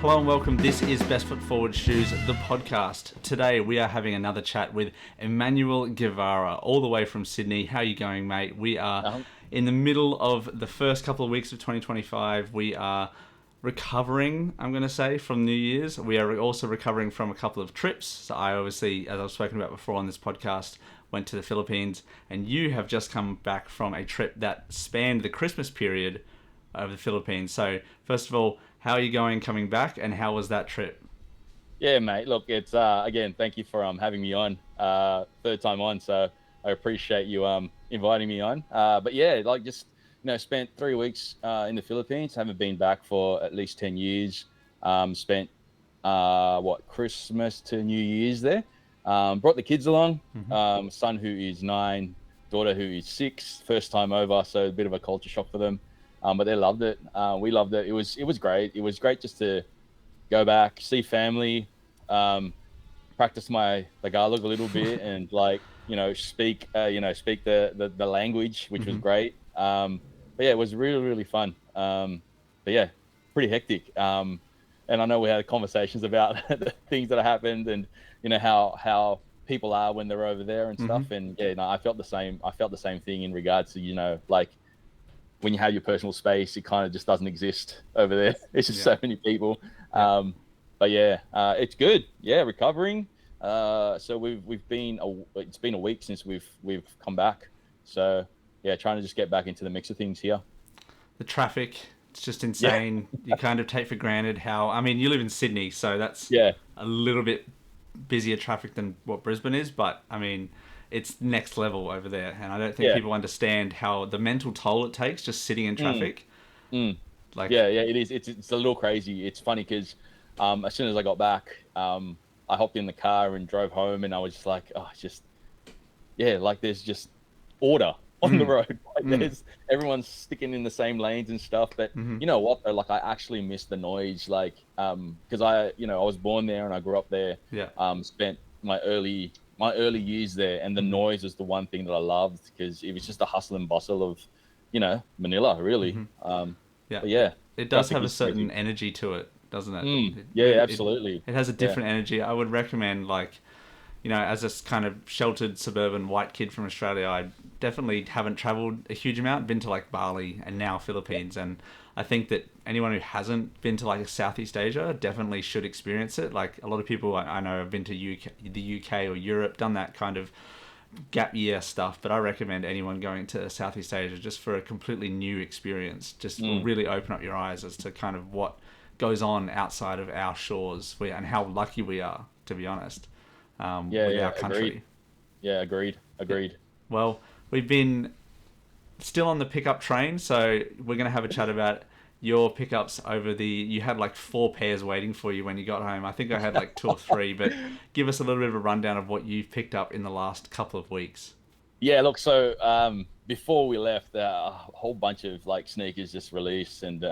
Hello and welcome. This is Best Foot Forward Shoes, the podcast. Today we are having another chat with Emmanuel Gueverra, all the way from Sydney. How are you going, mate? We are in the middle of the first couple of weeks of 2025. We are recovering, I'm going to say, from New Year's. We are also recovering from a couple of trips. So I obviously, as I've spoken about before on this podcast, went to the Philippines, and you have just come back from a trip that spanned the Christmas period of the Philippines. So first of all, how are you going coming back, and how was that trip? Yeah, mate. Look, it's again, thank you for having me on. Third time on, so I appreciate you inviting me on. But yeah, like just spent 3 weeks in the Philippines. Haven't been back for at least 10 years. Spent Christmas to New Year's there. Brought the kids along. Son who is 9, daughter who is 6. First time over, so a bit of a culture shock for them. But they loved it. We loved it. It was great. It was great just to go back, see family, practice my Tagalog a little bit, and speak the language, which was great. But yeah, it was really fun. But yeah, pretty hectic. And I know we had conversations about the things that happened, and how people are when they're over there and stuff. And yeah, I felt the same. I felt the same thing in regards to when you have your personal space, it kind of just doesn't exist over there. It's just so many people. But yeah, it's good. Yeah, recovering. So it's been a week since we've come back. So yeah, trying to just get back into the mix of things here. The traffic, it's just insane. Yeah. You kind of take for granted you live in Sydney, so that's a little bit busier traffic than what Brisbane is, but it's next level over there, and I don't think people understand how the mental toll it takes just sitting in traffic. It is. It's a little crazy. It's funny because as soon as I got back, I hopped in the car and drove home, and I was just like, there's just order on the road. There's everyone's sticking in the same lanes and stuff. But you know what? Though, I actually miss the noise. Because I was born there and I grew up there. Spent my early years there, and the noise is the one thing that I loved, because it was just the hustle and bustle of Manila, really. But yeah, it does have a certain energy to it, doesn't it? Absolutely. It has a different energy. I would recommend, as a kind of sheltered suburban white kid from Australia, I definitely haven't traveled a huge amount. Been to Bali and now Philippines, and I think that anyone who hasn't been to Southeast Asia definitely should experience it. A lot of people I know have been to the UK or Europe, done that kind of gap year stuff, but I recommend anyone going to Southeast Asia just for a completely new experience. Just will really open up your eyes as to kind of what goes on outside of our shores, and how lucky we are, to be honest, with our country. Agreed. Well, we've been still on the pickup train, so we're going to have a chat about your pickups you had 4 pairs waiting for you when you got home. I think I had 2 or 3, but give us a little bit of a rundown of what you've picked up in the last couple of weeks. Yeah, look, so before we left, a whole bunch of sneakers just released, and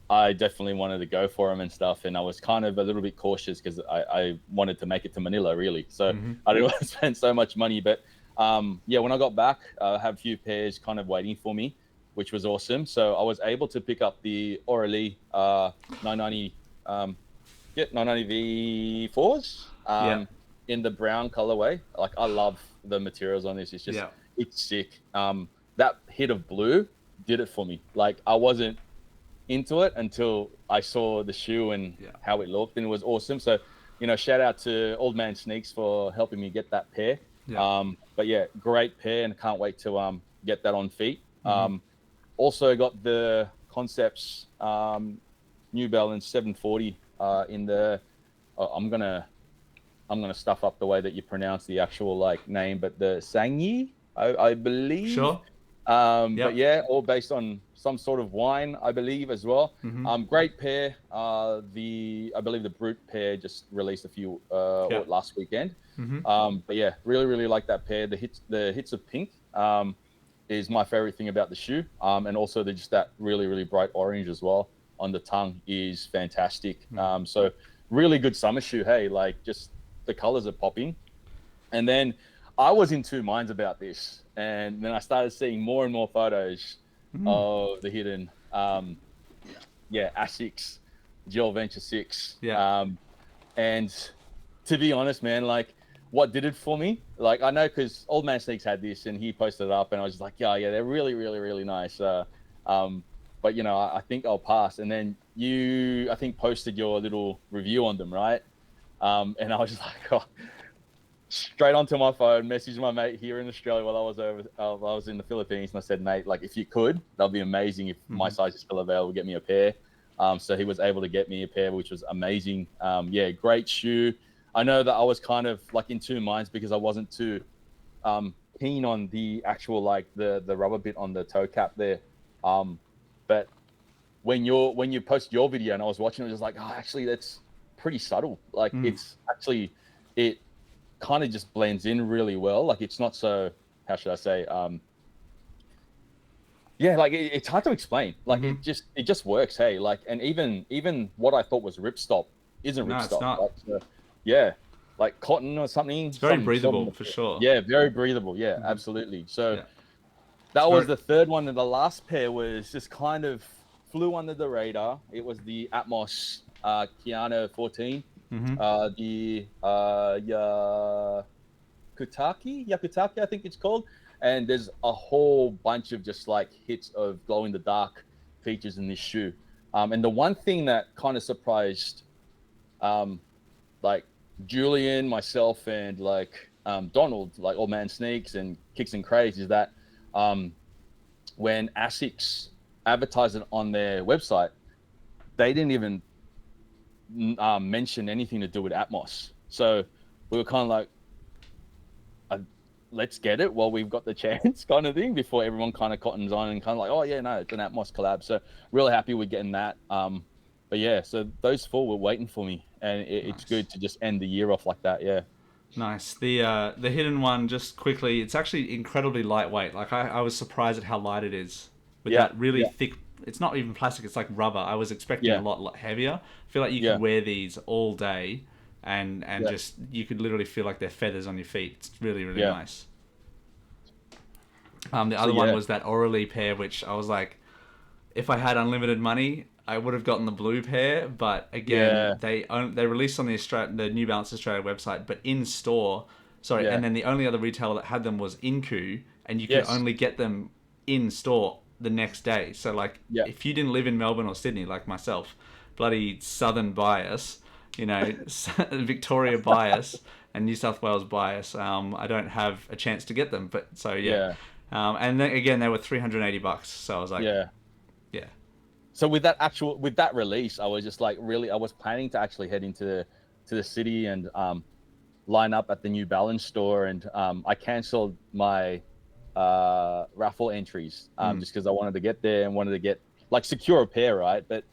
I definitely wanted to go for them and stuff, and I was kind of a little bit cautious because I wanted to make it to Manila, really. So I didn't want to spend so much money, but when I got back, I had a few pairs kind of waiting for me, which was awesome. So I was able to pick up the Aurelie 990 V4s in the brown colorway. I love the materials on this. It's just it's sick. That hit of blue did it for me. I wasn't into it until I saw the shoe and how it looked, and it was awesome. So shout out to Old Man Sneaks for helping me get that pair. But yeah, great pair, and can't wait to get that on feet. Also got the Concepts New Balance 740 in the I'm gonna stuff up the way that you pronounce the actual name, but the Sangyi, I believe. Sure. But yeah, all based on some sort of wine, I believe, as well. Great pair. I believe the Brut pair just released a few last weekend. But yeah, really like that pair. The hits of pink is my favorite thing about the shoe. And also just that really bright orange as well on the tongue is fantastic. So really good summer shoe. Hey, just the colors are popping. And then I was in two minds about this, and then I started seeing more and more photos of the hidden Asics Gel Venture 6. Yeah. And to be honest, man, like what did it for me? Like I know because Old Man Sneaks had this and he posted it up, and I was just like, yeah, they're really, really, really nice. But you know, I think I'll pass. And then you, I think, posted your little review on them, right? And I was just like, oh, straight onto my phone, messaged my mate here in Australia while I was in the Philippines, and I said, mate, like if you could, that'd be amazing if my size is still available. Get me a pair. So he was able to get me a pair, which was amazing. Yeah, great shoe. I know that I was kind of like in two minds because I wasn't too keen on the actual like the rubber bit on the toe cap there. But when you post your video and I was watching, it was just like, oh, actually that's pretty subtle. Like it's actually it kind of just blends in really well. Like it's not so, how should I say? Yeah, like it's hard to explain. Like it just works. Hey, like, and even what I thought was ripstop isn't No, ripstop. it's not. Like, yeah, like cotton or something. It's very breathable for sure. Yeah, very breathable. Yeah, absolutely. So that It's was very... the third one, and the last pair was just kind of flew under the radar. It was the Atmos Keanu 14. The Yakutaki, I think it's called. And there's a whole bunch of just like hits of glow in the dark features in this shoe. And the one thing that kind of surprised like Julian, myself, and like Donald, like Old Man Sneaks and Kicks and Craze, is that when ASICS advertised it on their website, they didn't even mention anything to do with Atmos. So we were kind of like, let's get it while we've got the chance, kind of thing, before everyone kind of cottons on and kind of like, oh yeah, no, it's an Atmos collab. So really happy with getting that. But yeah, so those four were waiting for me, and it's good to just end the year off like that. Yeah. Nice. The hidden one, just quickly, it's actually incredibly lightweight. Like I was surprised at how light it is with that really thick. It's not even plastic. It's like rubber. I was expecting a lot heavier. I feel like you could wear these all day, and just you could literally feel like they're feathers on your feet. It's really nice. The other one was that Orally pair, which I was like, if I had unlimited money, I would have gotten the blue pair. But again, they released on the New Balance Australia website, but in store. Sorry, and then the only other retailer that had them was Inku, and you could only get them in store the next day. So like, if you didn't live in Melbourne or Sydney like myself, bloody southern bias, you know, Victoria bias and New South Wales bias, I don't have a chance to get them. But so and then again, they were $380. So I was like, yeah. So with that release, I was just like, really, I was planning to actually head into the city and line up at the New Balance store, and I cancelled my raffle entries just because I wanted to get there and wanted to get like secure a pair, right? But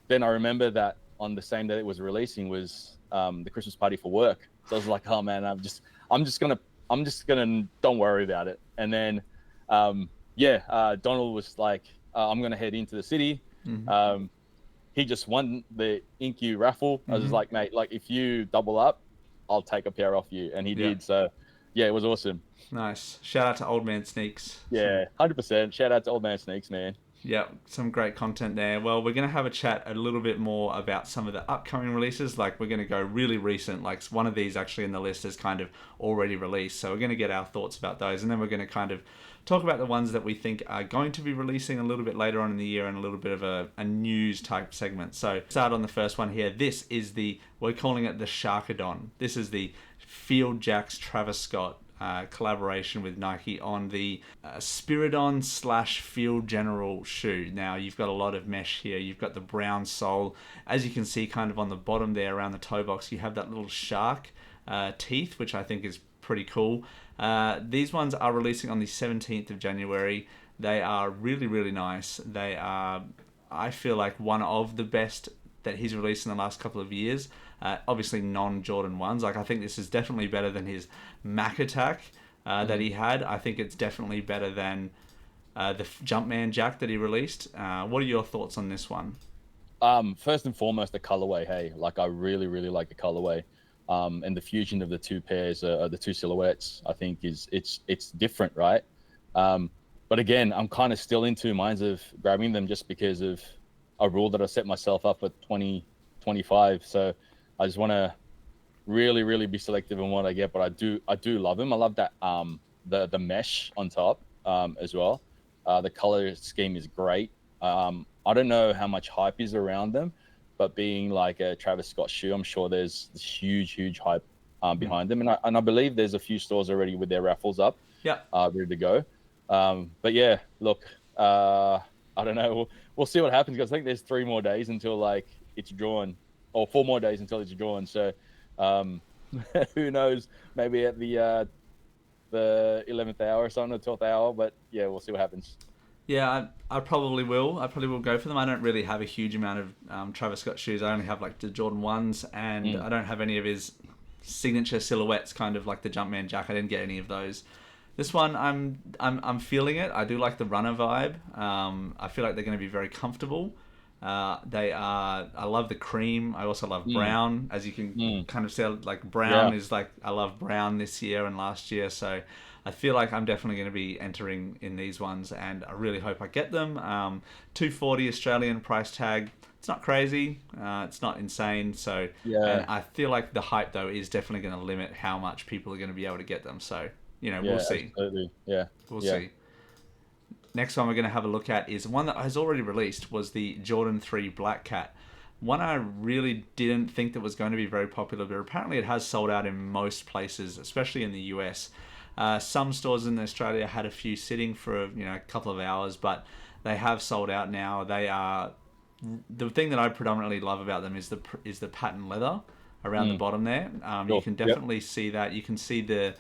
then I remember that on the same day it was releasing was the Christmas party for work, so I was like, oh man, I'm just gonna don't worry about it. And then Donald was like, I'm gonna head into the city. He just won the Inku raffle. I was just like, mate, like if you double up, I'll take a pair off you, and he did. So yeah, it was awesome. Nice. Shout out to Old Man Sneaks. Yeah, 100%. Shout out to Old Man Sneaks, man. Yeah, some great content there. Well, we're going to have a chat a little bit more about some of the upcoming releases. Like, we're going to go really recent. Like, one of these actually in the list is kind of already released. So we're going to get our thoughts about those. And then we're going to kind of talk about the ones that we think are going to be releasing a little bit later on in the year and a little bit of a news type segment. So start on the first one here. This is we're calling it the Sharkidon. This is the Field Jacks Travis Scott collaboration with Nike on the Spiridon / Field General shoe. Now you've got a lot of mesh here. You've got the brown sole. As you can see kind of on the bottom there around the toe box, you have that little shark teeth, which I think is pretty cool. These ones are releasing on the 17th of January. They are really, really nice. They are, I feel like, one of the best that he's released in the last couple of years. Obviously non-Jordan 1s. Like, I think this is definitely better than his Mac Attack that he had. I think it's definitely better than the Jumpman Jack that he released. What are your thoughts on this one? First and foremost, the colorway. Hey, like, I really, really like the colorway. And the fusion of the two pairs, the two silhouettes, I think it's different, right? But again, I'm kind of still in two minds of grabbing them just because of a rule that I set myself up for 25. So I just want to really be selective in what I get, but I do love them. I love that the mesh on top as well. The color scheme is great. I don't know how much hype is around them, but being like a Travis Scott shoe, I'm sure there's this huge hype behind them, and I believe there's a few stores already with their raffles up, ready to go. But yeah, look, I don't know. We'll see what happens, because I think there's 3 more days until like it's drawn, or 4 more days until it's drawn. So who knows? Maybe at the 11th hour or something, the 12th hour. But yeah, we'll see what happens. Yeah, I probably will. I probably will go for them. I don't really have a huge amount of Travis Scott shoes. I only have like the Jordan 1s, and I don't have any of his signature silhouettes, kind of like the Jumpman Jack. I didn't get any of those. This one, I'm feeling it. I do like the runner vibe. I feel like they're going to be very comfortable. They are. I love the cream. I also love brown, as you can kind of see. Like brown is like, I love brown this year and last year. So I feel like I'm definitely going to be entering in these ones, and I really hope I get them. $240 Australian price tag. It's not crazy. It's not insane. So and I feel like the hype though is definitely going to limit how much people are going to be able to get them. So we'll see. Absolutely. We'll see. Next one we're going to have a look at is one that has already released, was the Jordan 3 Black Cat. One I really didn't think that was going to be very popular, but apparently it has sold out in most places, especially in the US. Some stores in Australia had a few sitting for a couple of hours, but they have sold out now. They are, the thing that I predominantly love about them is the patent leather around the bottom there. You can definitely see that. You can see the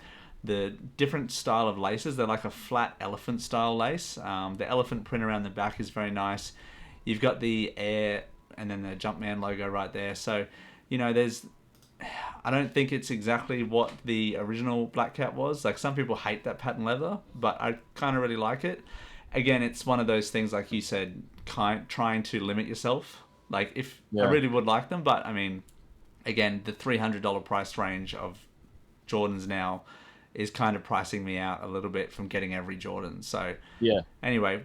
different style of laces. They're like a flat elephant style lace. The elephant print around the back is very nice. You've got the Air and then the Jumpman logo right there. So, I don't think it's exactly what the original Black Cat was. Like, some people hate that patent leather, but I kind of really like it. Again, it's one of those things, like you said, trying to limit yourself. Like, if I really would like them, but I mean, again, the $300 price range of Jordans now is kind of pricing me out a little bit from getting every Jordan. So anyway,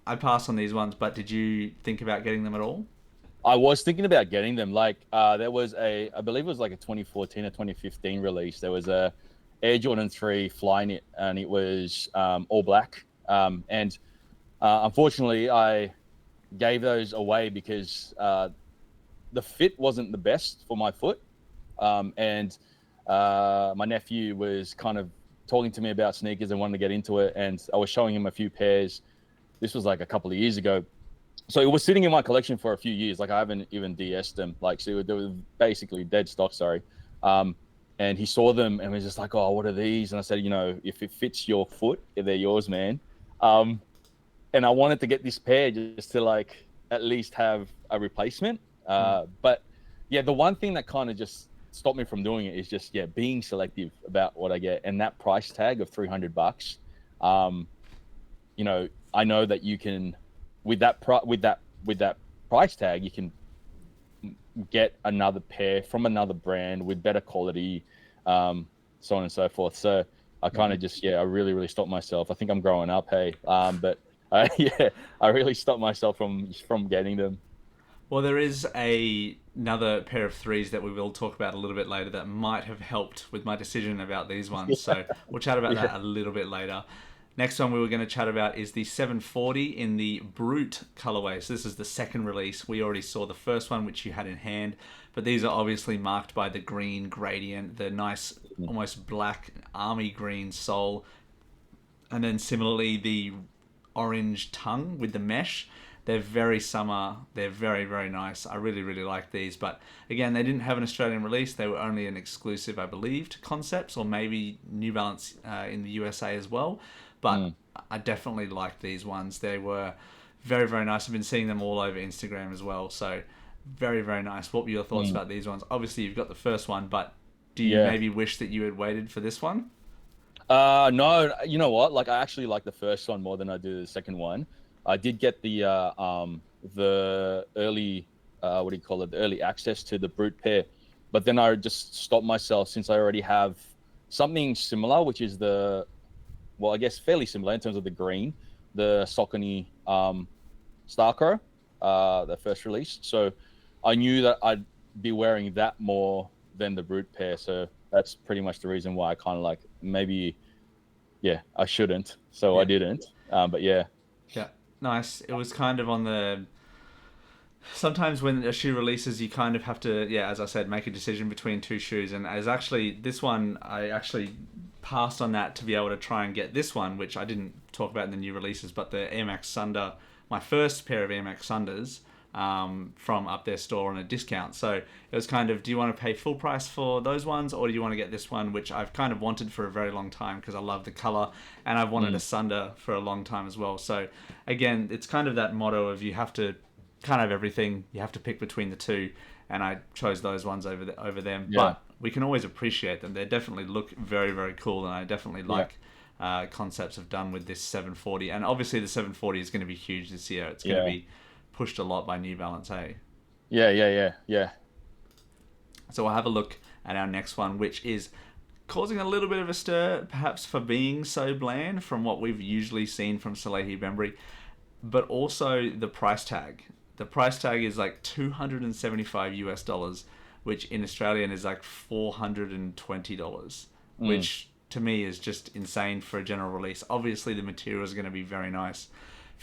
I pass on these ones, but did you think about getting them at all? I was thinking about getting them. Like, there was I believe it was like a 2014 or 2015 release. There was a Air Jordan 3 Flyknit, and it was all black. And unfortunately, I gave those away because the fit wasn't the best for my foot. And my nephew was kind of talking to me about sneakers and wanted to get into it, and I was showing him a few pairs. This was like a couple of years ago, so it was sitting in my collection for a few years. Like, I haven't even DS'd them. Like, so they were basically dead stock. Sorry. And he saw them and was just like, "Oh, what are these?" And I said, if it fits your foot, they're yours, man. And I wanted to get this pair just to like at least have a replacement. But yeah, the one thing that kind of just stopped me from doing it is just being selective about what I get, and that price tag of $300. I know that you can, with that price tag, you can get another pair from another brand with better quality, so on and so forth. So I kind of just I really stopped myself. I think I'm growing up, hey, but I really stopped myself from getting them. Well, there is another pair of threes that we will talk about a little bit later that might have helped with my decision about these ones. So we'll chat about that a little bit later. Next one we were going to chat about is the 740 in the Brut colorway. So this is the second release. We already saw the first one, which you had in hand, but these are obviously marked by the green gradient, the nice, almost black army green sole, and then similarly the orange tongue with the mesh. They're very summer. They're very, very nice. I really, really like these. But again, they didn't have an Australian release. They were only an exclusive, I believe, to Concepts, or maybe New Balance in the USA as well. But I definitely like these ones. They were very, very nice. I've been seeing them all over Instagram as well. So very, very nice. What were your thoughts about these ones? Obviously, you've got the first one, but do you maybe wish that you had waited for this one? No, you know what? Like, I actually like the first one more than I do the second one. I did get the early, the early access to the Brut pair, but then I just stopped myself since I already have something similar, which is I guess fairly similar in terms of the green, the Saucony Starcrow, the first release. So I knew that I'd be wearing that more than the Brut pair. So that's pretty much the reason why I kind of like maybe, yeah, I shouldn't. So I Yeah. didn't. But yeah. Yeah. Nice. It was kind of on the sometimes when a shoe releases, you kind of have to, yeah, as I said, make a decision between two shoes. And as actually this one, I actually passed on that to be able to try and get this one, which I didn't talk about in the new releases, but the Air Max Sunder, my first pair of Air Max Sunders from up their store on a discount. So it was kind of, do you want to pay full price for those ones, or do you want to get this one, which I've kind of wanted for a very long time because I love the color and I've wanted a Sunder for a long time as well. So again, it's kind of that motto of you have to kind of everything, you have to pick between the two, and I chose those ones over them. Yeah. But we can always appreciate them. They definitely look very, very cool, and I definitely like concepts have done with this 740. And obviously the 740 is going to be huge this year. It's going to be pushed a lot by New Balance, hey? Yeah. So we'll have a look at our next one, which is causing a little bit of a stir, perhaps for being so bland from what we've usually seen from Salahe Bembury, but also the price tag. The price tag is like $275 which in Australian is like $420, which to me is just insane for a general release. Obviously, the material is going to be very nice.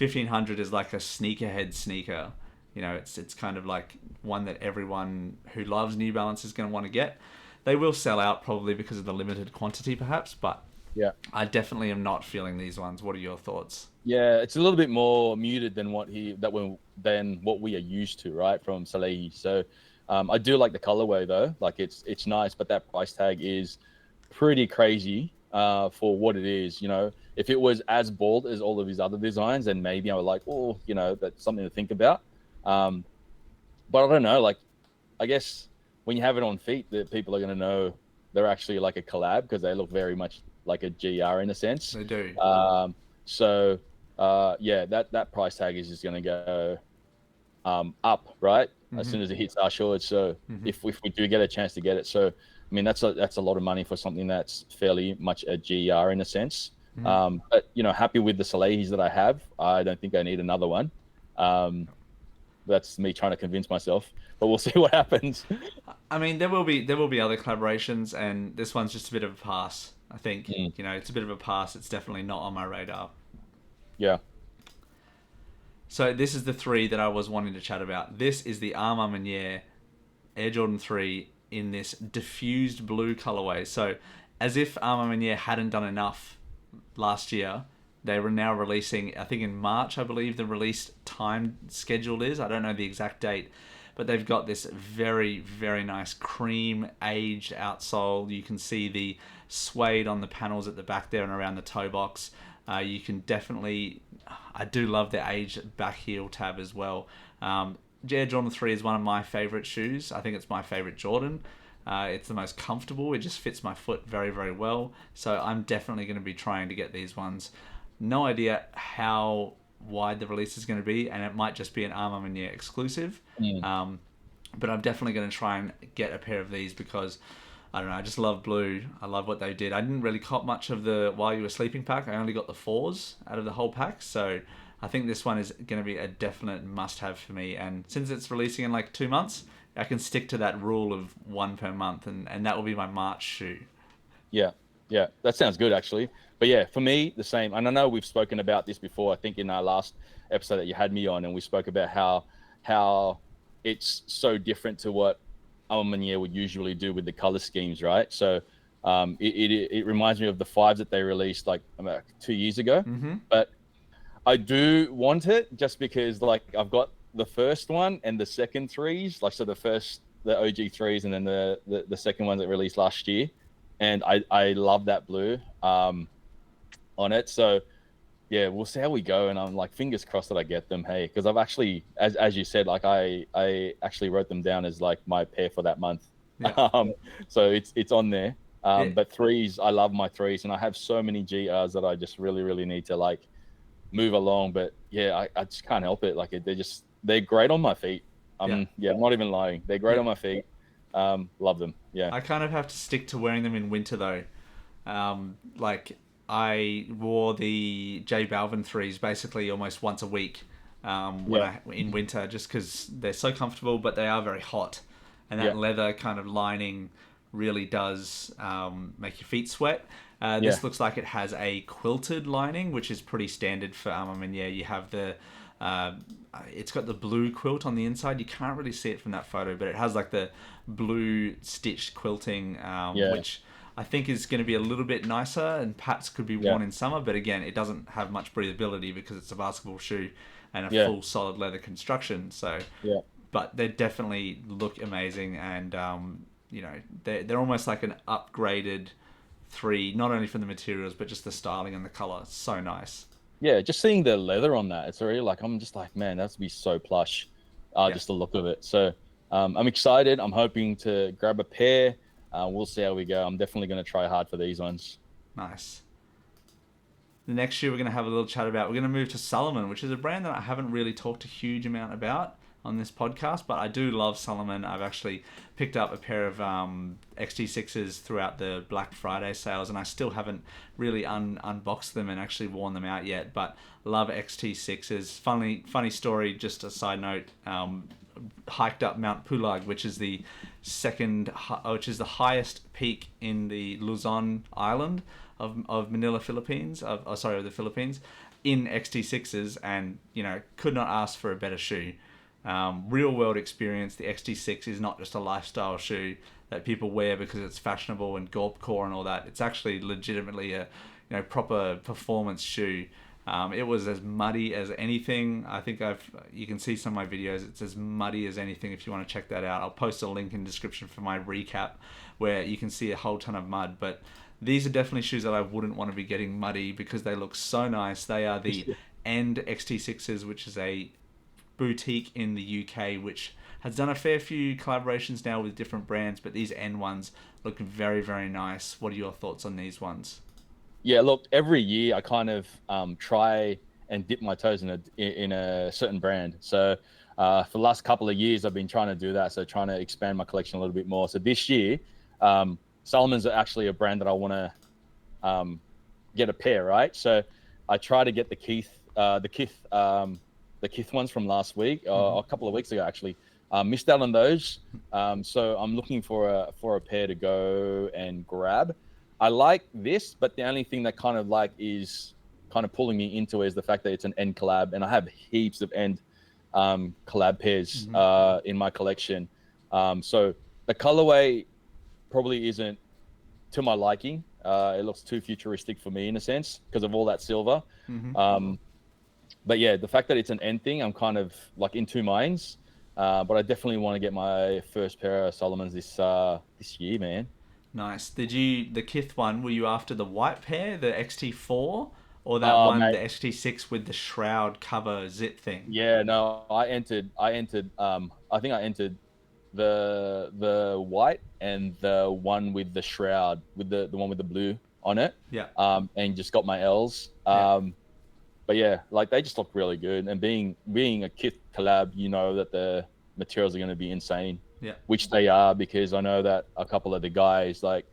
$1,500 is like a sneakerhead sneaker. You know, it's kind of like one that everyone who loves New Balance is going to want to get. They will sell out probably because of the limited quantity, perhaps, but Yeah. I definitely am not feeling these ones. What are your thoughts? Yeah, it's a little bit more muted than what we are used to, right, from Salahe. So I do like the colorway though. Like it's nice, but that price tag is pretty crazy for what it is. You know, if it was as bold as all of his other designs, then maybe I would like, oh, you know, that's something to think about. But I don't know. Like, I guess when you have it on feet, that people are going to know they're actually like a collab because they look very much like a GR in a sense. They do. So yeah, that price tag is just going to go up, right? As soon as it hits our shores. So if we do get a chance to get it, so I mean that's a lot of money for something that's fairly much a GR in a sense. But you know, happy with the Salahis that I have. I don't think I need another one. That's me trying to convince myself, but we'll see what happens. I mean, there will be other collaborations, and this one's just a bit of a pass. I think you know it's a bit of a pass. It's definitely not on my radar. Yeah. So this is the three that I was wanting to chat about. This is the Armour Maniere Air Jordan 3 in this diffused blue colorway. So as if Armour Maniere hadn't done enough last year, they were now releasing, I think in March, I believe the release time scheduled is. I don't know the exact date, but they've got this very, very nice cream aged outsole. You can see the suede on the panels at the back there and around the toe box. You can definitely, I do love the aged back heel tab as well. Air Jordan 3 is one of my favorite shoes. I think it's my favorite Jordan. It's the most comfortable. It just fits my foot very, very well. So I'm definitely going to be trying to get these ones. No idea how wide the release is going to be, and it might just be an Armour Maniere exclusive. But I'm definitely going to try and get a pair of these because, I don't know, I just love blue. I love what they did. I didn't really cop much of the While You Were Sleeping pack. I only got the 4s out of the whole pack. So I think this one is going to be a definite must-have for me. And since it's releasing in like 2 months, I can stick to that rule of one per month, and that will be my March shoe. Yeah, that sounds good actually. But yeah, for me, the same. And I know we've spoken about this before. I think in our last episode that you had me on, and we spoke about how it's so different to what Armour Maniere would usually do with the color schemes, right? So it reminds me of the 5s that they released like about 2 years ago. But I do want it just because like I've got the first one and the second 3s, like so the OG 3s and then the second one that released last year, and I love that blue on it. So yeah, we'll see how we go, and I'm like fingers crossed that I get them. Hey, because I've actually, as you said, like I actually wrote them down as like my pair for that month. Yeah. So it's on there. Yeah. But 3s, I love my 3s, and I have so many GRs that I just really need to like move along. But yeah, I just can't help it. Like they're great on my feet. I'm not even lying. They're great on my feet. Love them. Yeah. I kind of have to stick to wearing them in winter though. Like I wore the J Balvin 3s basically almost once a week in winter, just because they're so comfortable, but they are very hot, and that leather kind of lining really does make your feet sweat. This looks like it has a quilted lining, which is pretty standard for Maniere. You have the it's got the blue quilt on the inside. You can't really see it from that photo, but it has like the blue stitched quilting, which I think is going to be a little bit nicer and perhaps could be worn in summer. But again, it doesn't have much breathability because it's a basketball shoe and a full solid leather construction. So, but they definitely look amazing, and you know, they're almost like an upgraded 3, not only from the materials but just the styling and the color. It's so nice. Yeah, just seeing the leather on that, it's already like, I'm just like, man, that's be so plush. Just the look of it. So I'm excited. I'm hoping to grab a pair. We'll see how we go. I'm definitely going to try hard for these ones. Nice. The next shoe we're going to have a little chat about, we're going to move to Salomon, which is a brand that I haven't really talked a huge amount about on this podcast, but I do love Salomon. I've actually picked up a pair of XT6s throughout the Black Friday sales, and I still haven't really unboxed them and actually worn them out yet, but love XT6s. Funny story, just a side note, hiked up Mount Pulag, which is the highest peak in the Luzon island of Manila, Philippines, of the Philippines, in XT6s, and you know, could not ask for a better shoe. Real world experience. The XT6 is not just a lifestyle shoe that people wear because it's fashionable and gorpcore and all that. It's actually legitimately a proper performance shoe. It was as muddy as anything. I think you can see some of my videos. It's as muddy as anything if you want to check that out. I'll post a link in the description for my recap where you can see a whole ton of mud. But these are definitely shoes that I wouldn't want to be getting muddy because they look so nice. They are the End XT6s, which is a boutique in the UK, which has done a fair few collaborations now with different brands, but these End ones look very, very nice. What are your thoughts on these ones? Yeah, look, every year I kind of try and dip my toes in a certain brand. So for the last couple of years, I've been trying to do that. So trying to expand my collection a little bit more. So this year, Salomon's actually a brand that I want to get a pair, right? So I try to get the Kith ones from last week, a couple of weeks ago actually. Missed out on those. So I'm looking for a pair to go and grab. I like this, but the only thing that kind of like is kind of pulling me into it is the fact that it's an End collab, and I have heaps of End collab pairs in my collection. So the colorway probably isn't to my liking. It looks too futuristic for me in a sense because of all that silver. But yeah, the fact that it's an End thing, I'm kind of like in two minds. But I definitely want to get my first pair of Salomons this year, man. Nice. The Kith one, were you after the white pair, the XT4, or that one, mate, the XT6 with the shroud cover zip thing? Yeah, no, I think I entered the white and the one with the shroud, with the one with the blue on it. Yeah. And just got my L's. But yeah, like they just look really good. And being a Kith collab, you know that the materials are going to be insane. Yeah. Which they are, because I know that a couple of the guys like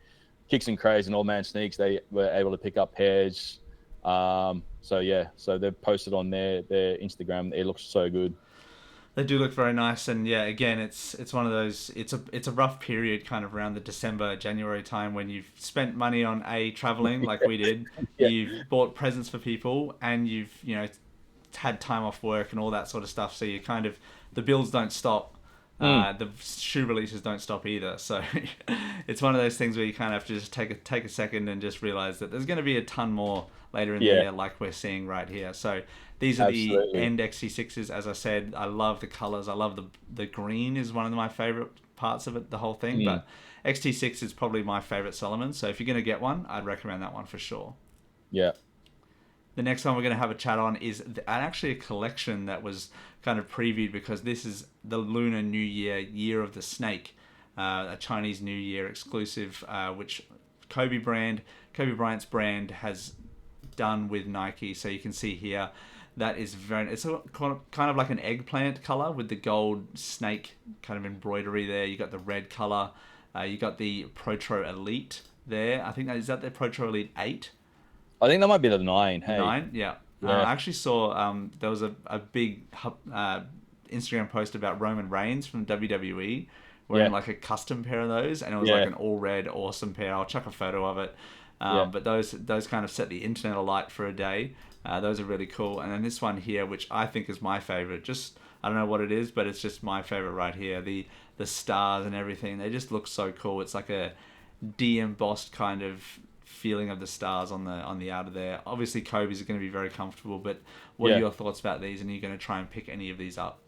Kicks and Craze and Old Man Sneaks, they were able to pick up pairs. So yeah, so they've posted on their Instagram. It looks so good. They do look very nice, and yeah, again, it's one of those. It's a rough period, kind of around the December, January time, when you've spent money on traveling like we did. You've bought presents for people, and you've had time off work and all that sort of stuff. So you kind of, the bills don't stop. The shoe releases don't stop either. So it's one of those things where you kind of have to just take a second and just realize that there's going to be a ton more later in the year, like we're seeing right here. So these are the End XT6s. As I said, I love the colors. I love the green is one of my favorite parts of it, the whole thing. But XT6 is probably my favorite Salomon. So if you're going to get one, I'd recommend that one for sure. Yeah. The next one we're going to have a chat on is actually a collection that was kind of previewed, because this is the Lunar New Year of the Snake, a Chinese New Year exclusive, which Kobe Bryant's brand has done with Nike. So you can see here, that is it's kind of like an eggplant color with the gold snake kind of embroidery there. You got the red color. You got the Protro Elite there. I think is that the Protro Elite 8. I think that might be the 9. Hey. 9, yeah. Yeah. I actually saw there was a big Instagram post about Roman Reigns from WWE wearing Yeah. like a custom pair of those, and it was like Yeah. an all red awesome pair. I'll chuck a photo of it. Yeah. But those kind of set the internet alight for a day. Those are really cool. And then this one here, which I think is my favorite, just I don't know what it is, but it's just my favorite right here. The stars and everything, they just look so cool. It's like a de-embossed kind of feeling of the stars on the outer there. Obviously, Kobe's are going to be very comfortable, but what are Yeah. your thoughts about these? And are you going to try and pick any of these up?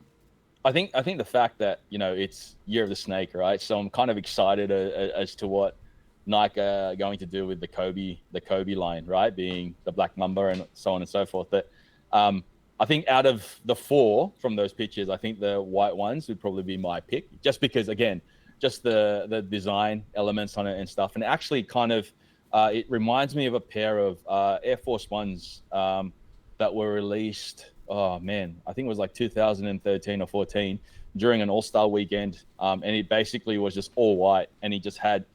I think the fact that it's Year of the Snake, right? So I'm kind of excited as to what Nike are going to do with the Kobe line, right? Being the Black Mamba and so on and so forth. But I think out of the 4 from those pictures, I think the white ones would probably be my pick, just because again, just the design elements on it and stuff, and actually kind of it reminds me of a pair of Air Force Ones that were released. Oh man, I think it was like 2013 or 14 during an All-Star weekend, and it basically was just all white, and he just had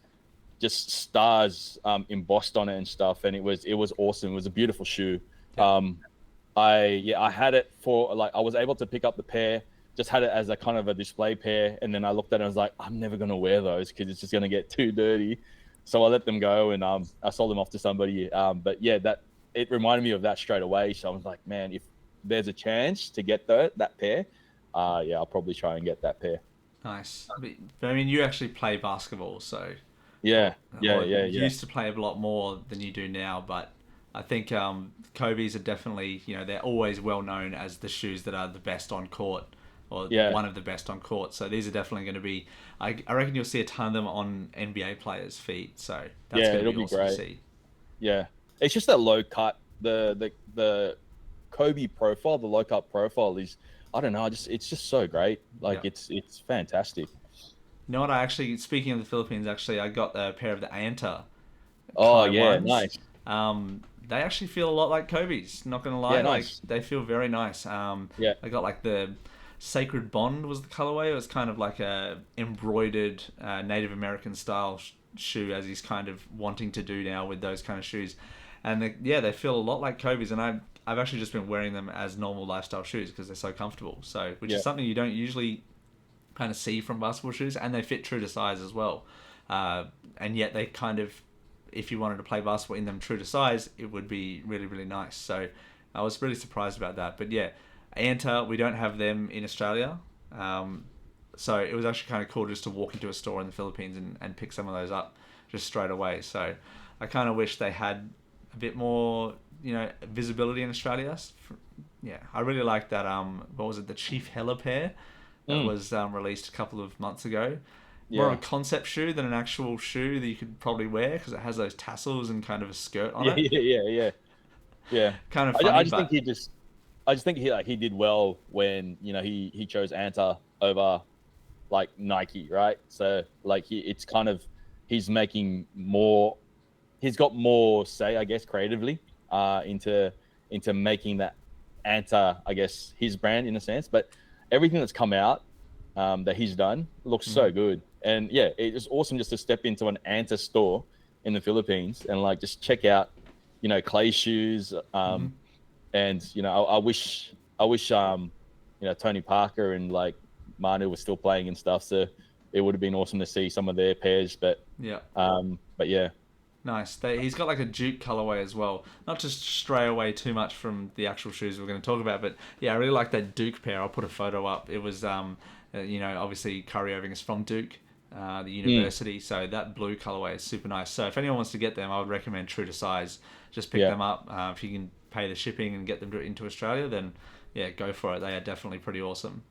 just stars embossed on it and stuff, and it was awesome. It was a beautiful shoe. I had it for like I was able to pick up the pair, just had it as a kind of a display pair, and then I looked at it and I was like, I'm never gonna wear those because it's just gonna get too dirty. So I let them go, and I sold them off to somebody. But yeah, that it reminded me of that straight away. So I was like, man, if there's a chance to get that pair, yeah, I'll probably try and get that pair. Nice. But I mean, you actually play basketball, so Yeah, or yeah. you used to play a lot more than you do now, but I think Kobe's are definitely, they're always well known as the shoes that are the best on court, or Yeah. one of the best on court. So these are definitely going to be, I reckon you'll see a ton of them on NBA players' feet. So that's Yeah, going to it'll be be awesome great. to see. Yeah, it's just that low cut. The Kobe profile, the low cut profile is, I don't know, it's just so great. Like Yeah. it's fantastic. You know what? Speaking of the Philippines, actually, I got a pair of the Anta Oh Kai yeah, ones. nice. They actually feel a lot like Kobe's. Not gonna lie, Yeah, like nice. they feel very nice. Yeah, I got like the Sacred Bond was the colorway. It was kind of like a embroidered Native American style shoe, as he's kind of wanting to do now with those kind of shoes. And they feel a lot like Kobe's, and I've actually just been wearing them as normal lifestyle shoes because they're so comfortable. So, which yeah, is something you don't usually kind of see from basketball shoes, and they fit true to size as well. And yet they kind of, if you wanted to play basketball in them true to size, it would be really, really nice. So I was really surprised about that. But yeah, Anta, we don't have them in Australia. So it was actually kind of cool just to walk into a store in the Philippines and pick some of those up just straight away. So I kind of wish they had a bit more, visibility in Australia. Yeah, I really like that. What was it? The Chief Hella pair that was released a couple of months ago. More of yeah, a concept shoe than an actual shoe that you could probably wear because it has those tassels and kind of a skirt on yeah, it. yeah. Kind of I funny, just think but he did well when he chose Anta over like Nike, right? So like it's kind of he's making more. He's got more say, I guess, creatively into making that Anta, I guess, his brand in a sense. But everything that's come out that he's done looks so good. And yeah, it was awesome just to step into an Anta store in the Philippines and like just check out, Clay shoes. And I wish Tony Parker and like Manu were still playing and stuff. So it would have been awesome to see some of their pairs. But yeah, yeah, nice. He's got like a Duke colorway as well. Not to stray away too much from the actual shoes we're going to talk about, but yeah, I really like that Duke pair. I'll put a photo up. It was obviously Curry Irving is from Duke, the university, so that blue colorway is super nice. So if anyone wants to get them, I would recommend true to size. Just pick them up. If you can pay the shipping and get them into Australia, then yeah, go for it. They are definitely pretty awesome.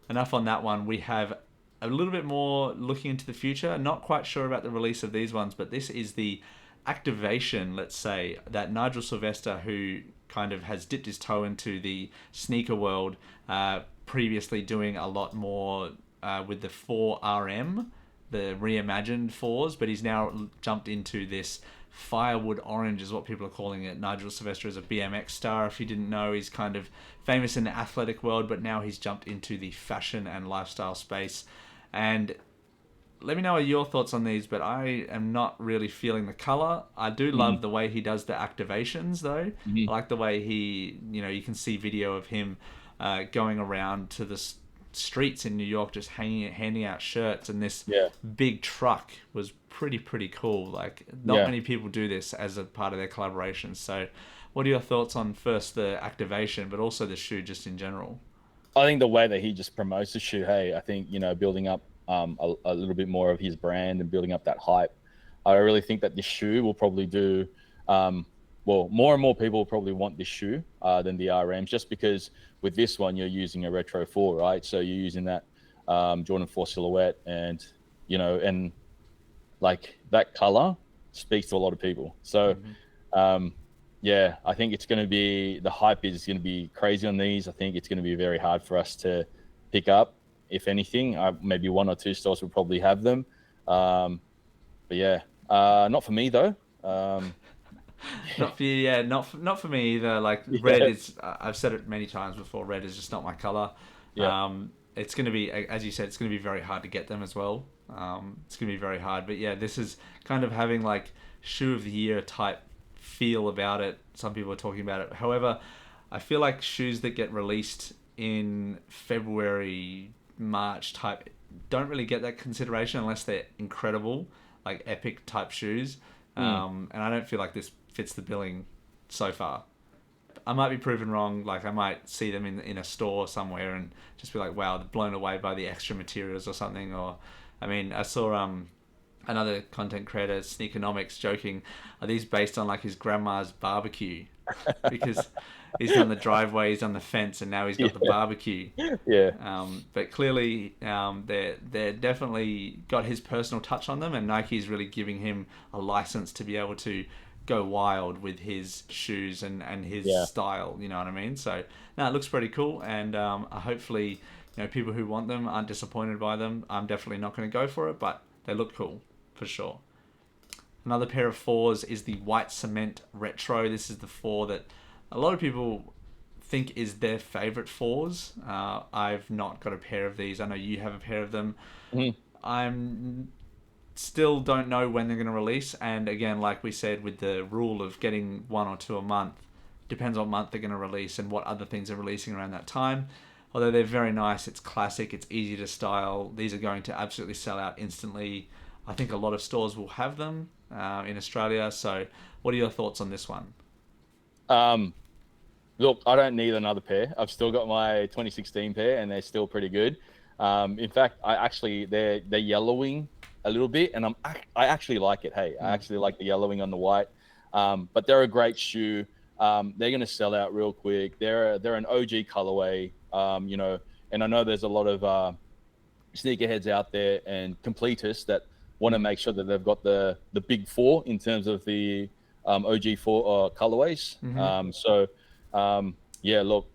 Enough on that one. We have a little bit more looking into the future. Not quite sure about the release of these ones, but this is the activation, let's say, that Nigel Sylvester, who kind of has dipped his toe into the sneaker world, previously doing a lot more with the 4RM, the reimagined 4s, but he's now jumped into this firewood orange is what people are calling it. Nigel Sylvester is a BMX star. If you didn't know, he's kind of famous in the athletic world, but now he's jumped into the fashion and lifestyle space. And let me know your thoughts on these, but I am not really feeling the color. I do love the way he does the activations, though. I like the way he, you can see video of him going around to the streets in New York, just handing out shirts, and this big truck was pretty cool. Like, not many people do this as a part of their collaboration. So, what are your thoughts on first the activation, but also the shoe just in general? I think the way that he just promotes the shoe, hey, I think, building up a little bit more of his brand and building up that hype. I really think that this shoe will probably do, more and more people will probably want this shoe than the RMs, just because with this one, you're using a Retro 4, right? So you're using that Jordan 4 silhouette, and, and like that color speaks to a lot of people. So, yeah, I think it's going to be, the hype is going to be crazy on these. I think it's going to be very hard for us to pick up. If anything, maybe 1 or 2 stores will probably have them. But yeah, not for me though. Not for you, yeah. Not for me either. Like, red is, I've said it many times before, red is just not my color. Yeah. It's going to be, as you said, it's going to be very hard to get them as well. It's going to be very hard. But yeah, this is kind of having like shoe of the year type feel about it. Some people are talking about it. However, I feel like shoes that get released in February, March type don't really get that consideration unless they're incredible, like epic type shoes. And I don't feel like this fits the billing so far. I might be proven wrong. Like, I might see them in a store somewhere and just be like, wow, they're blown away by the extra materials or something. Or, I mean, I saw another content creator, Sneakonomics, joking, are these based on like his grandma's barbecue? Because he's done the driveway, he's done the fence, and now he's got the barbecue. Yeah. But clearly, they're definitely got his personal touch on them, and Nike's really giving him a license to be able to go wild with his shoes and his style. You know what I mean? So, no, it looks pretty cool, and hopefully, people who want them aren't disappointed by them. I'm definitely not going to go for it, but they look cool for sure. Another pair of 4s is the White Cement Retro. This is the 4 that a lot of people think is their favorite 4s. I've not got a pair of these. I know you have a pair of them. I'm still don't know when they're going to release. And again, like we said, with the rule of getting 1 or 2 a month, depends what month they're going to release and what other things are releasing around that time. Although they're very nice, it's classic, it's easy to style. These are going to absolutely sell out instantly. I think a lot of stores will have them in Australia. So what are your thoughts on this one? Look, I don't need another pair. I've still got my 2016 pair, and they're still pretty good. In fact, they're yellowing a little bit, and I actually like it. Hey, I actually like the yellowing on the white. But they're a great shoe. They're going to sell out real quick. They're an OG colorway, and I know there's a lot of sneakerheads out there and completists that want to make sure that they've got the big 4 in terms of the OG 4 colorways. Yeah, look,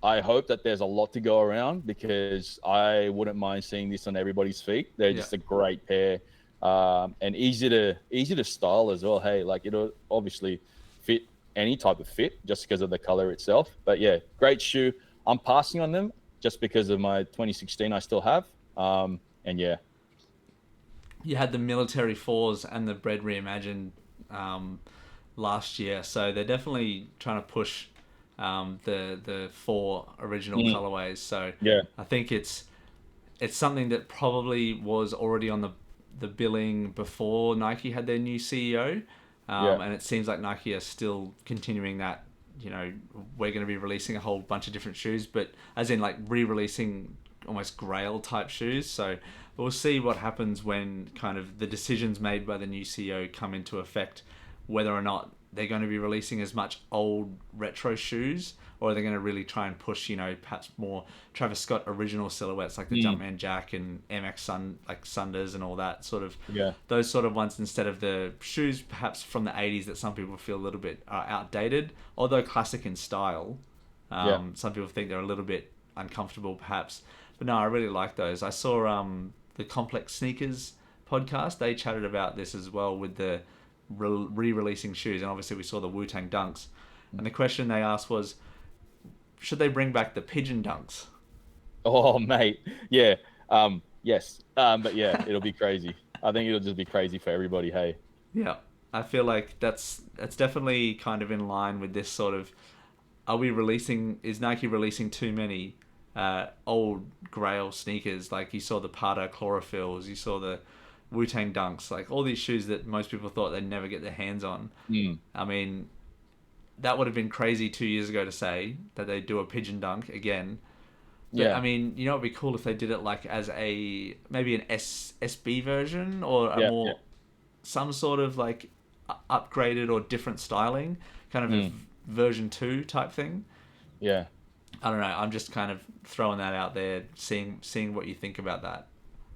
I hope that there's a lot to go around, because I wouldn't mind seeing this on everybody's feet. They're just a great pair, and easy to style as well. Hey, like, it'll obviously fit any type of fit just because of the color itself. But yeah, great shoe. I'm passing on them just because of my 2016 I still have. And yeah. You had the military 4s and the Bread Reimagined last year, so they're definitely trying to push the 4 original colorways. So yeah, I think it's something that probably was already on the billing before Nike had their new CEO, and it seems like Nike are still continuing that. We're going to be releasing a whole bunch of different shoes, but as in like re-releasing almost grail type shoes. So we'll see what happens when kind of the decisions made by the new CEO come into effect, whether or not they're going to be releasing as much old retro shoes, or they're going to really try and push, perhaps more Travis Scott original silhouettes like the Jumpman Jack and MX Sunders and all that sort of, those sort of ones, instead of the shoes perhaps from the 80s that some people feel a little bit outdated, although classic in style. Some people think they're a little bit uncomfortable perhaps, but no, I really like those. I saw the Complex Sneakers podcast, they chatted about this as well with the re-releasing shoes, and obviously we saw the Wu-Tang Dunks, and the question they asked was, should they bring back the Pigeon Dunks? Oh mate, yeah, yes, but yeah, it'll be crazy. I think it'll just be crazy for everybody. Hey. Yeah, I feel like that's definitely kind of in line with this sort of. Is Nike releasing too many old Grail sneakers? Like you saw the Parta Chlorophylls, you saw the Wu-Tang Dunks, like all these shoes that most people thought they'd never get their hands on. Mm. I mean, that would have been crazy 2 years ago to say that they'd do a pigeon dunk again. But I Yeah. mean, you know, it'd be cool if they did it like as maybe an SB version or a Yeah. Yeah. more some sort of like upgraded or different styling, kind of a version 2 type thing. Yeah. I don't know. I'm just kind of throwing that out there, seeing what you think about that.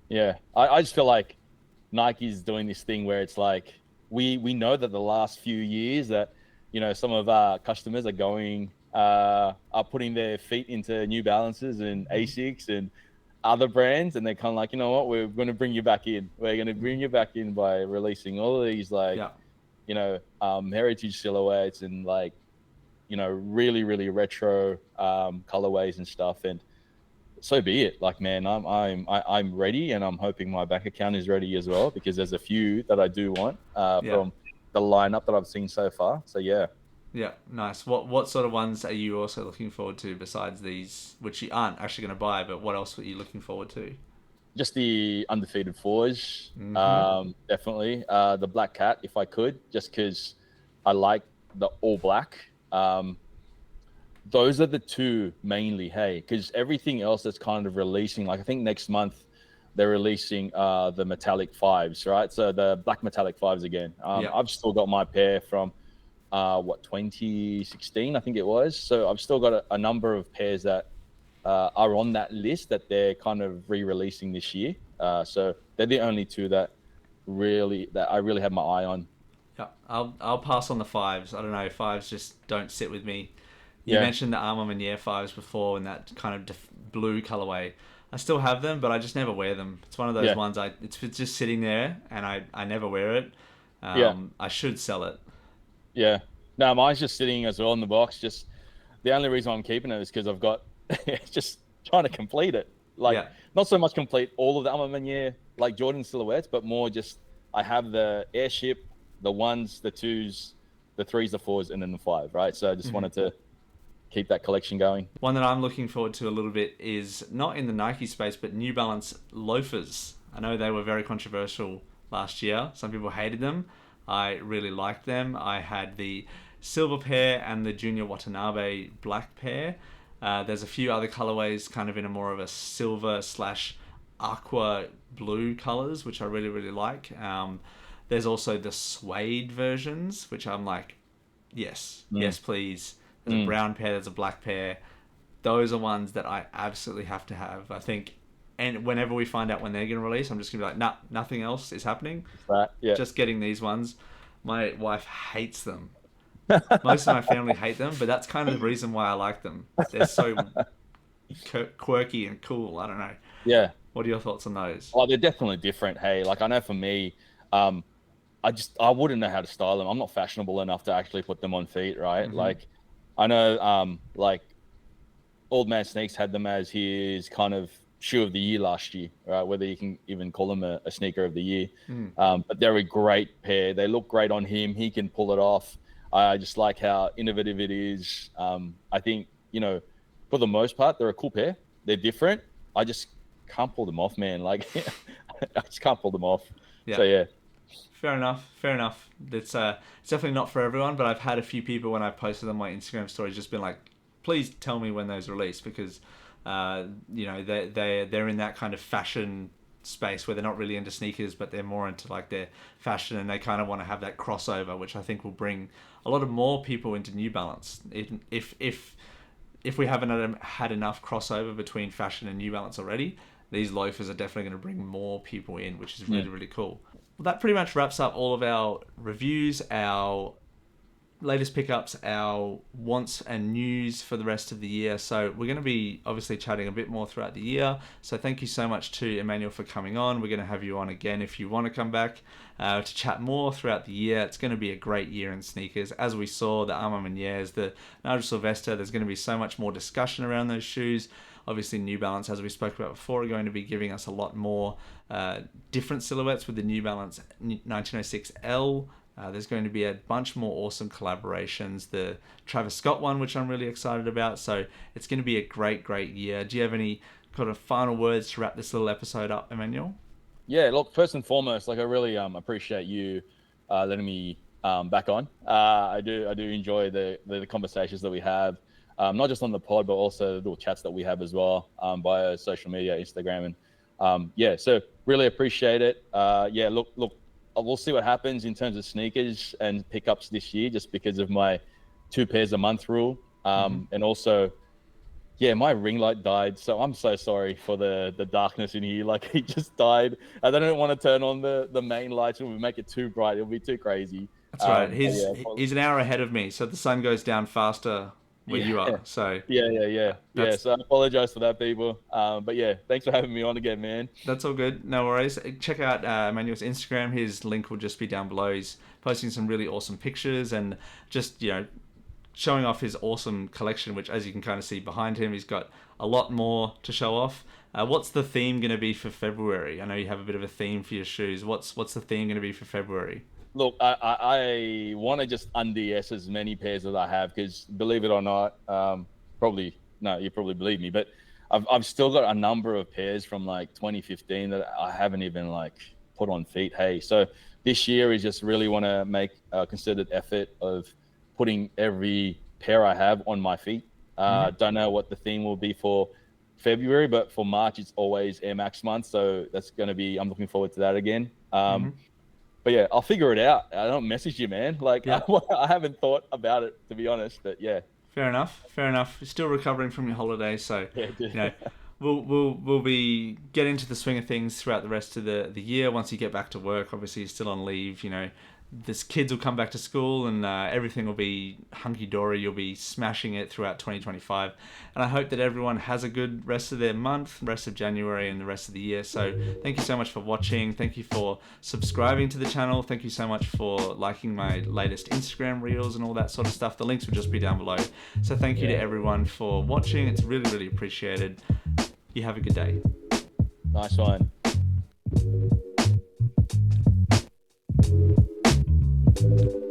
Yeah. I just feel like Nike's doing this thing where it's like we know that the last few years that some of our customers are putting their feet into New Balances and Asics and other brands, and they're kind of like, you know what, we're going to bring you back in. We're going to bring you back in by releasing all of these Yeah, heritage silhouettes and like really really retro colorways and stuff. And so be it. Like, man, I'm ready, and I'm hoping my bank account is ready as well, because there's a few that I do want yeah, from the lineup that I've seen so far. So yeah. yeah. Nice. What sort of ones are you also looking forward to besides these, which you aren't actually going to buy? But what else are you looking forward to? Just the undefeated fours, Mm-hmm. definitely. The black cat, if I could, just because I like the all black. Those are the two mainly. Hey, because everything else that's kind of releasing, like I think next month they're releasing the metallic fives, right? So the black metallic fives again. Yeah. I've still got my pair from 2016, I think it was. So I've still got a number of pairs that are on that list that they're kind of re-releasing this year. So they're the only two that I really have my eye on. Yeah. I'll pass on the fives. I don't know. Fives just don't sit with me. You Yeah, mentioned the Armour Maniere fives before in that kind of blue colorway. I still have them, but I just never wear them. It's one of those yeah, ones it's just sitting there, and I never wear it. yeah, I should sell it. yeah. No, mine's just sitting as well in the box. Just the only reason I'm keeping it is because I've got just trying to complete it. Like, Yeah. not so much complete all of the Armour Maniere like Jordan silhouettes, but more just I have the airship, the ones, the twos, the threes, the fours, and then the five. Right. So I just wanted to keep that collection going. One that I'm looking forward to a little bit is not in the Nike space, but New Balance loafers. I know they were very controversial last year. Some people hated them. I really liked them. I had the silver pair and the Junior Watanabe black pair. There's a few other colorways kind of in a more of a silver slash aqua blue colors, which I really, really like. There's also the suede versions, which I'm like, yes, yes, please. There's a brown pair, there's a black pair. Those are ones that I absolutely have to have. I think, and whenever we find out when they're going to release, I'm just going to be like, nah, nothing else is happening. That, yeah. Just getting these ones. My wife hates them. Most of my family hate them, but that's kind of the reason why I like them. They're so quirky and cool. I don't know. Yeah. What are your thoughts on those? Well, they're definitely different. Hey, like I know for me, I wouldn't know how to style them. I'm not fashionable enough to actually put them on feet, right? Like I know, like Old Man Snakes had them as his kind of shoe of the year last year, right? Whether you can even call them a sneaker of the year. But they're a great pair. They look great on him. He can pull it off. I just like how innovative it is. I think, for the most part, they're a cool pair. They're different. I just can't pull them off, man. Like, I just can't pull them off. Yeah. So, yeah. Fair enough. Fair enough. It's definitely not for everyone, but I've had a few people when I posted on my Instagram stories just been like, please tell me when those release, because they're in that kind of fashion space where they're not really into sneakers, but they're more into like their fashion, and they kind of want to have that crossover, which I think will bring a lot of more people into New Balance. If we haven't had enough crossover between fashion and New Balance already, these loafers are definitely going to bring more people in, which is really, really cool. Well, that pretty much wraps up all of our reviews, our latest pickups, our wants and news for the rest of the year. So we're going to be obviously chatting a bit more throughout the year. So thank you so much to Emmanuel for coming on. We're going to have you on again if you want to come back to chat more throughout the year. It's going to be a great year in sneakers. As we saw, the Armour Manieres, the Nigel Sylvester, there's going to be so much more discussion around those shoes. obviously New Balance, as we spoke about before, are going to be giving us a lot more different silhouettes with the New Balance 1906L. There's going to be a bunch more awesome collaborations. The Travis Scott one, which I'm really excited about. So it's going to be a great, great year. Do you have any kind of final words to wrap this little episode up, Emmanuel? Yeah, look, first and foremost, like I really appreciate you letting me back on. I do enjoy the conversations that we have, not just on the pod, but also the little chats that we have as well via social media, Instagram, and so really appreciate it. Look, we'll see what happens in terms of sneakers and pickups this year, just because of my 2 pairs a month rule, and also. Yeah, my ring light died, so I'm so sorry for the darkness in here. Like, it just died. I don't want to turn on the main lights when we make it too bright. It'll be too crazy. That's right. He's an hour ahead of me, so the sun goes down faster where you are. So yeah. So I apologize for that, people. But yeah, thanks for having me on again, man. That's all good. No worries. Check out Emmanuel's Instagram. His link will just be down below. He's posting some really awesome pictures and just, showing off his awesome collection, which, as you can kind of see behind him, he's got a lot more to show off. What's the theme going to be for February? I know you have a bit of a theme for your shoes. What's the theme going to be for February? Look, I want to just unds as many pairs as I have, because believe it or not, you probably believe me, but I've still got a number of pairs from like 2015 that I haven't even like put on feet. Hey, so this year is just really want to make a concerted effort of putting every pair I have on my feet. Don't know what the theme will be for February, but for March, it's always Air Max month. So that's going to be, I'm looking forward to that again. But yeah, I'll figure it out. I don't message you, man. Like, I haven't thought about it, to be honest, but yeah. Fair enough. You're still recovering from your holiday. So, we'll be getting into the swing of things throughout the rest of the year. Once you get back to work, obviously you're still on leave, this kids will come back to school and everything will be hunky-dory. You'll be smashing it throughout 2025. And I hope that everyone has a good rest of their month, rest of January and the rest of the year. So thank you so much for watching. Thank you for subscribing to the channel. Thank you so much for liking my latest Instagram reels and all that sort of stuff. The links will just be down below. So thank you to everyone for watching. It's really, really appreciated. You have a good day. Nice one. Thank you.